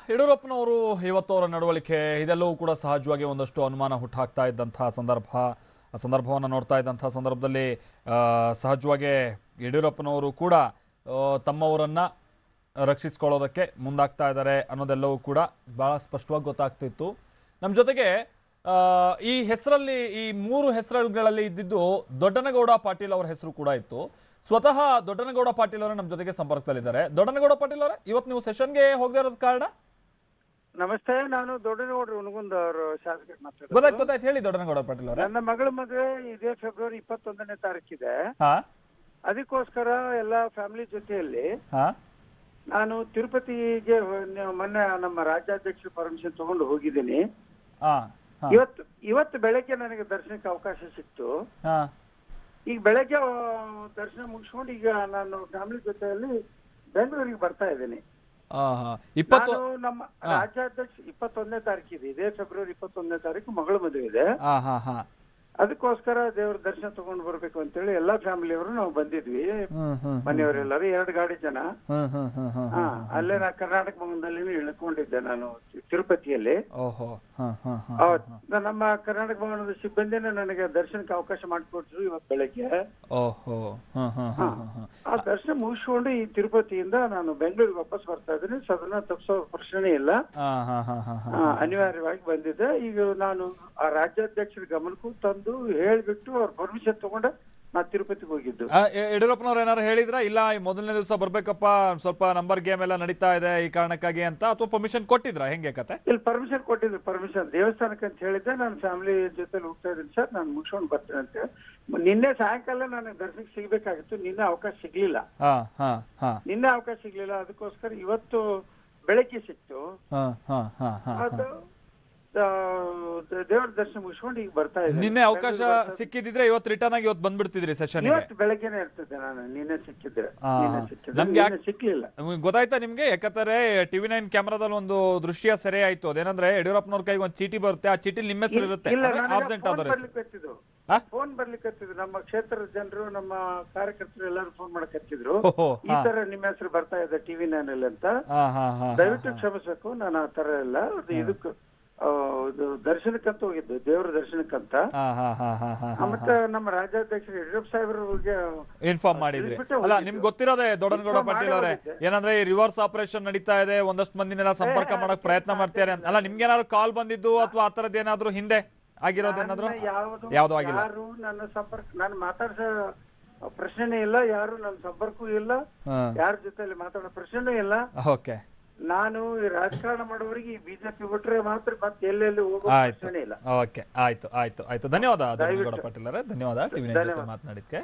ಯಡಿಯೂರಪ್ಪನವರು ಇವತ್ತು ಅವರ ನಡವಳಿಕೆ ಇದೆಲ್ಲವೂ ಕೂಡ ಸಹಜವಾಗಿ ಒಂದಷ್ಟು ಅನುಮಾನ ಹುಟ್ಟಾಕ್ತಾ ಇದ್ದಂತಹ ಸಂದರ್ಭವನ್ನು ನೋಡ್ತಾ ಇದ್ದಂತಹ ಸಂದರ್ಭದಲ್ಲಿ ಸಹಜವಾಗಿ ಯಡಿಯೂರಪ್ಪನವರು ಕೂಡ ತಮ್ಮವರನ್ನು ರಕ್ಷಿಸಿಕೊಳ್ಳೋದಕ್ಕೆ ಮುಂದಾಗ್ತಾ ಇದ್ದಾರೆ ಅನ್ನೋದೆಲ್ಲವೂ ಕೂಡ ಭಾಳ ಸ್ಪಷ್ಟವಾಗಿ ಗೊತ್ತಾಗ್ತಿತ್ತು. ನಮ್ಮ ಜೊತೆಗೆ ಈ ಹೆಸರಲ್ಲಿ ಈ ಮೂರು ಹೆಸರುಗಳಲ್ಲಿ ಇದ್ದಿದ್ದು ದೊಡ್ಡನಗೌಡ ಪಾಟೀಲ್ ಅವರ ಹೆಸರು ಕೂಡ ಇತ್ತು. ಸ್ವತಃ ದೊಡ್ಡನಗೌಡ ಪಾಟೀಲ್ ಅವರೇ ನಮ್ಮ ಜೊತೆಗೆ ಸಂಪರ್ಕದಲ್ಲಿದ್ದಾರೆ. ದೊಡ್ಡನಗೌಡ ಪಾಟೀಲ್ ಅವರೇ, ಇವತ್ತು ನೀವು ಸೆಷನ್ಗೆ ಹೋಗದೇ ಇರೋದು ಕಾರಣ? ನಮಸ್ತೆ, ನಾನು ದೊಡ್ಡನಗೌಡರು ಹುನಗುಂದ ಅವರು ಶಾಸಕರು ಮಾತಾಡ್ತಾರೆ. ಗೊತ್ತಾಯ್ತು, ಹೇಳಿ ದೊಡ್ಡನಗೌಡ ಪಾಟೀಲ್ ಅವರೇ. ನನ್ನ ಮಗಳ ಮದುವೆ ಇದೇ ಫೆಬ್ರವರಿ 21ನೇ ತಾರೀಕಿದೆ. ಅದಕ್ಕೋಸ್ಕರ ಎಲ್ಲ ಫ್ಯಾಮಿಲಿ ಜೊತೆಯಲ್ಲಿ ನಾನು ತಿರುಪತಿಗೆ ಮೊನ್ನೆ ನಮ್ಮ ರಾಜ್ಯಾಧ್ಯಕ್ಷರು ಪರ್ಮಿಷನ್ ತಗೊಂಡು ಹೋಗಿದ್ದೀನಿ. ಇವತ್ತು ಬೆಳಗ್ಗೆ ನನಗೆ ದರ್ಶನಕ್ಕೆ ಅವಕಾಶ ಸಿಕ್ತು. ಈಗ ಬೆಳಗ್ಗೆ ದರ್ಶನ ಮುಗಿಸ್ಕೊಂಡು ಈಗ ನಾನು ಫ್ಯಾಮಿಲಿ ಜೊತೆಯಲ್ಲಿ ಬೆಂಗಳೂರಿಗೆ ಬರ್ತಾ ಇದ್ದೀನಿ. ನಮ್ಮ ರಾಜ್ಯಾಧ್ಯಕ್ಷ 21ನೇ ತಾರೀಕಿದೆ, ಇದೇ ಫೆಬ್ರವರಿ 21ನೇ ತಾರೀಕು ಮಗಳ ಮದುವೆ ಇದೆ. ಅದಕ್ಕೋಸ್ಕರ ದೇವ್ರ ದರ್ಶನ ತಗೊಂಡು ಬರ್ಬೇಕು ಅಂತೇಳಿ ಎಲ್ಲಾ ಫ್ಯಾಮಿಲಿಯವರು ನಾವು ಬಂದಿದ್ವಿ. ಮನೆಯವರೆಲ್ಲರೂ 2 ಗಾಡಿ ಜನ. ಅಲ್ಲೇ ನಾ ಕರ್ನಾಟಕ ಭವನದಲ್ಲಿ ಇಳ್ಕೊಂಡಿದ್ದೆ ನಾನು ತಿರುಪತಿಯಲ್ಲಿ. ನಮ್ಮ ಕರ್ನಾಟಕ ಭವನದ ಸಿಬ್ಬಂದಿನೇ ನನಗೆ ದರ್ಶನಕ್ಕೆ ಅವಕಾಶ ಮಾಡಿಕೊಟ್ರು ಇವತ್ತು ಬೆಳಗ್ಗೆ. ಆ ದರ್ಶನ ಮುಗಿಸ್ಕೊಂಡು ಈ ತಿರುಪತಿಯಿಂದ ನಾನು ಬೆಂಗಳೂರಿಗೆ ವಾಪಸ್ ಬರ್ತಾ ಇದ್ದೀನಿ. ಸದನ ತಪ್ಪಿಸೋ ಪ್ರಶ್ನೆ ಇಲ್ಲ, ಅನಿವಾರ್ಯವಾಗಿ ಬಂದಿದ್ದೆ. ಈಗ ನಾನು ಆ ರಾಜ್ಯಾಧ್ಯಕ್ಷರ ಗಮನಕ್ಕೂ ತಂದು ಹೇಳ್ಬಿಟ್ಟು ಅವ್ರ ಪರ್ಮಿಷನ್ ತಗೊಂಡೆ ನಾ ತಿರುಪತಿಗೆ ಹೋಗಿದ್ದು. ಯಡಿಯೂರಪ್ಪನವ್ರು ಏನಾರು ಹೇಳಿದ್ರ ಇಲ್ಲ ಮೊದಲನೇ ದಿವಸ ಬರ್ಬೇಕಪ್ಪ, ಸ್ವಲ್ಪ ನಂಬರ್ ಗೇಮ್ ಎಲ್ಲ ನಡೀತಾ ಇದೆ ಈ ಕಾರಣಕ್ಕಾಗಿ ಅಂತ, ಅಥವಾ ಪರ್ಮಿಷನ್ ಕೊಟ್ಟಿದ್ರ? ಹೆಂಗೆ ಕತೆ? ಇಲ್ಲಿ ಪರ್ಮಿಷನ್ ಕೊಟ್ಟಿದ್ರು. ಪರ್ಮಿಷನ್ ದೇವಸ್ಥಾನಕ್ಕೆ ಅಂತ ಹೇಳಿದ್ದೆ. ನಾನು ಫ್ಯಾಮಿಲಿ ಜೊತೆ ಹೋಗ್ತಾ ಇದ್ದೀನಿ ಸರ್, ನಾನು ಮುಗಿಸ್ಕೊಂಡು ಬರ್ತೇನೆ ಅಂತ. ನಿನ್ನೆ ಸಾಯಂಕಾಲ ನನಗೆ ದರ್ಶನಕ್ಕೆ ಸಿಗ್ಬೇಕಾಗಿತ್ತು, ನಿನ್ನೆ ಅವಕಾಶ ಸಿಗ್ಲಿಲ್ಲ. ಅದಕ್ಕೋಸ್ಕರ ಇವತ್ತು ಬೆಳಗ್ಗೆ ಸಿಕ್ತು. ಅದು ದೇವರ ದರ್ಶನ ಮುಗಿಸ್ಕೊಂಡು ಈಗ ಬರ್ತಾ ಇದ್ದೀನಿ. ನಿನ್ನೆ ಅವಕಾಶ ಸಿಕ್ಕಿದ್ರೆ ಇವತ್ತು ರಿಟರ್ನ್ ಆಗಿ ಇವತ್ತು ಬಂದ್ಬಿಡ್ತಿದ್ರಿ ಸೆಷನ್? ಇವತ್ತು ಬೆಳಗ್ಗೆನೆ ಇರ್ತಿದ್ದೆ ನಾನು. ನಿನ್ನೆ ಸಿಕ್ಕಿದ್ರೆ ಸಿಕ್ಲಿಲ್ಲ. ಗೊತ್ತಾಯ್ತಾ ನಿಮ್ಗೆ? ಯಾಕಂದ್ರೆ ಟಿವಿ9 ಕ್ಯಾಮ್ರಾದಲ್ಲಿ ಒಂದು ದೃಶ್ಯ ಸೆರೆ ಆಯ್ತು. ಅದೇನಂದ್ರೆ ಯಡಿಯೂರಪ್ಪನವ್ರ ಕೈಗೆ ಒಂದು ಚೀಟಿ ಬರುತ್ತೆ, ಆ ಚೀಟಿ ನಿಮ್ಮ ಹೆಸರು ಇರುತ್ತೆ. ಫೋನ್ ಬರ್ಲಿಕ್ಕೆ ನಮ್ಮ ಕ್ಷೇತ್ರದ ಜನರು, ನಮ್ಮ ಕಾರ್ಯಕರ್ತರು ಎಲ್ಲರೂ ಫೋನ್ ಮಾಡಕತ್ತಿದ್ರು, ಈ ತರ ನಿಮ್ಮ ಹೆಸರು ಬರ್ತಾ ಇದೆ ಟಿವಿ9 ಅಲ್ಲಿ ಅಂತ. ದಯವಿಟ್ಟು ಕ್ಷಮಿಸ್ಬೇಕು, ನಾನು ಆ ತರ ಇಲ್ಲ. ಇದಕ್ಕೆ ದರ್ಶನಕ್ಕಂತ ಹೋಗಿದ್ದು, ದೇವರ ದರ್ಶನಕ್ಕಂತ. ಮತ್ತೆ ನಮ್ಮ ರಾಜ್ಯಾಧ್ಯಕ್ಷರು ಯಡಿಯೂರಪ್ಪ ಸಾಹೇಬ್ರಿಗೆ ಇನ್ಫಾರ್ಮ್ ಮಾಡಿದ್ರಿ ಅಲ್ಲ? ನಿಮ್ಗೆ ಗೊತ್ತಿರೋದೇ ದೊಡ್ಡನಗೌಡ ಪಾಟೀಲ್ ಅವರೇ, ಏನಂದ್ರೆ ಈ ರಿವರ್ಸ್ ಆಪರೇಷನ್ ನಡೀತಾ ಇದೆ, ಒಂದಷ್ಟು ಮಂದಿನೆಲ್ಲ ಸಂಪರ್ಕ ಮಾಡಕ್ ಪ್ರಯತ್ನ ಮಾಡ್ತಾರೆ ಅಂತ ಅಲ್ಲ? ನಿಮ್ಗೆ ಏನಾದ್ರು ಕಾಲ್ ಬಂದಿದ್ದು ಅಥವಾ ಆತರದ್ ಏನಾದ್ರು ಹಿಂದೆ ಆಗಿರೋದೇನಾದ್ರು? ಯಾವ್ದು ಆಗಿಲ್ಲ. ಯಾರು ನನ್ನ ಸಂಪರ್ಕ, ನಾನು ಮಾತಾಡ್ಸೋ ಪ್ರಶ್ನೆ ಇಲ್ಲ, ಯಾರು ನನ್ನ ಸಂಪರ್ಕವೂ ಇಲ್ಲ, ಯಾರ ಜೊತೆ ಮಾತಾಡೋ ಪ್ರಶ್ನೆ ಇಲ್ಲ. ಓಕೆ, ನಾನು ರಾಜಕಾರಣ ಮಾಡೋರಿಗೆ ಬಿಜೆಪಿ ಬಿಟ್ರೆ ಮಾತ್ರ ಮತ್ತೆ ಎಲ್ಲೆಲ್ಲಿ ಹೋಗೋ ಪ್ರಶ್ನೆ ಇಲ್ಲ. ಓಕೆ, ಆಯ್ತು. ಧನ್ಯವಾದ ದೊಡ್ಡನಗೌಡ ಪಾಟೀಲ್ ಅವರೇ, ಧನ್ಯವಾದ ಟಿವಿ9 ಜೊತೆ ಮಾತನಾಡಿದ್ಕೆ.